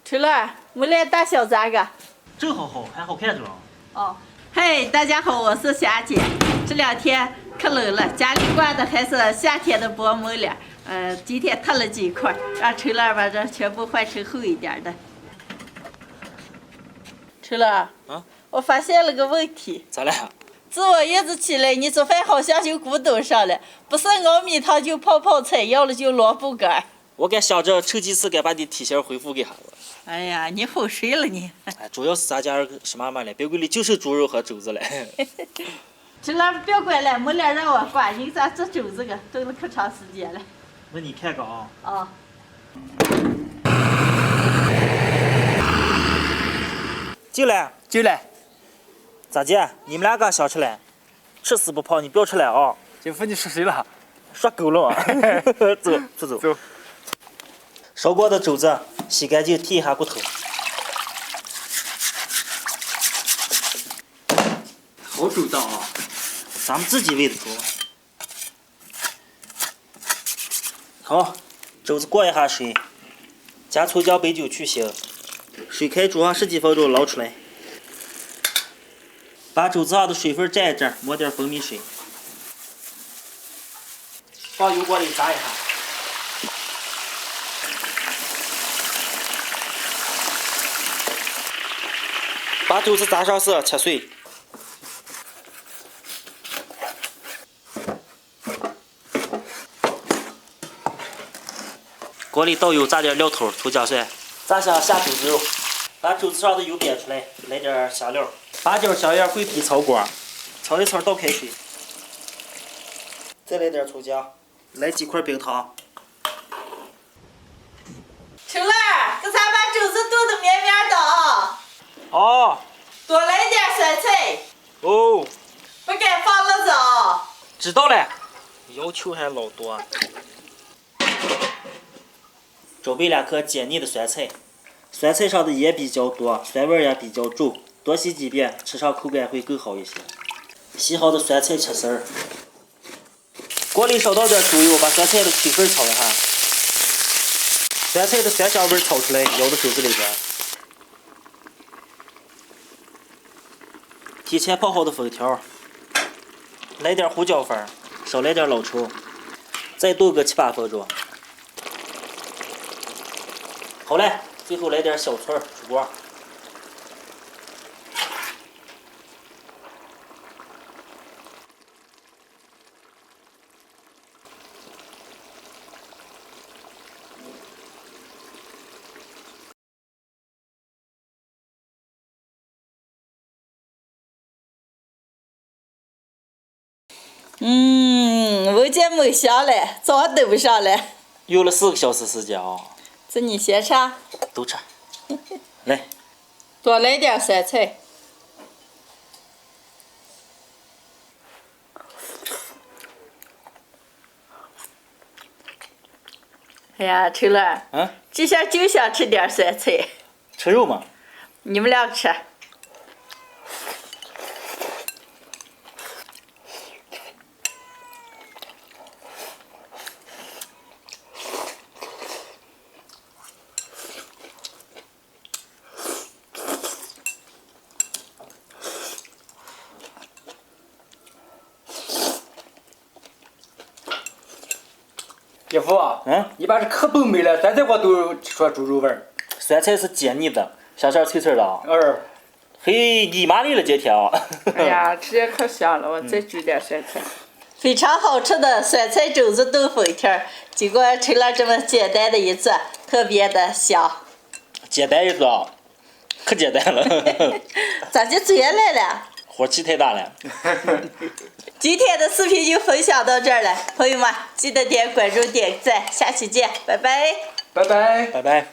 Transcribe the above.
春乐，我来打小咋个？真好，还好看着了。哦，嘿，大家好，我是霞姐。这两天可冷了，家里挂的还是夏天的薄膜帘。今天特了几块，让春乐把这全部换成厚一点的。春乐，啊，我发现了个问题。咋了？自我月子起来，你做饭好像就咕咚上了，不是熬米汤就泡菜，要了就萝卜干。我该想着抽几次该把你体型恢复给下子。哎呀，你好水了你。哎，主要是咱家是嘛了，别柜里就是猪肉和肘子了。这那不要管了，没脸让我管，人家这肘子个炖了可长时间了。那你看个啊。啊。进来，进来。咋姐？你们两个想吃嘞？吃死不胖，你不要吃了啊！姐夫，你说谁了？说够了啊！走。走。烧过的肘子洗干净，剔一下骨头。好周到啊！咱们自己喂的猪。好，肘子过一下水，加葱姜白酒去腥，水开煮上10几分钟，捞出来。把肘子上的水分蘸一蘸，抹点蜂蜜水，放油锅里炸一下。把肘子炸上色，切碎。锅里倒油，炸点料头、葱姜蒜，炸香下肘子肉，把肘子上的油煸出来，来点香料，八角、香叶、桂皮炒锅，炒一炒倒开水，再来点葱姜，来几块冰糖。春乐，给咱把肘子炖得绵绵的啊！哦。多来点酸菜。哦。不该放辣子啊！知道了，要求还老多。准备2颗解腻的酸菜，酸菜上的盐比较多，酸味也比较重，多洗几遍，吃上口感会更好一些。洗好的酸菜切丝儿，锅里烧倒点猪油，把酸菜的水分炒一下，酸菜的酸香味炒出来，舀到肘子里边。提前泡好的粉条，来点胡椒粉，少来点老抽，再炖个7、8分钟。好嘞，最后来点小葱出锅。闻见没香了，早上炖不上了。用了4个小时时间啊。这你先吃。都吃。来。多来点酸菜。哎呀，春乐。这下就想吃点酸菜。吃肉吗？你们俩吃。姐夫，你把这可饱美了，酸菜我都吃出猪肉味儿。酸菜是解腻的，香香脆脆的啊。嘿，你麻利了今天啊！哎呀，吃的可香了，我再煮点酸菜。非常好吃的酸菜肘子炖粉条，经过春乐这么简单的一做，特别的香。简单一做，可简单了。咋就这样来了？火气太大了。今天的视频就分享到这儿了，朋友们记得点关注、点赞，下期见，拜拜。拜拜。拜拜。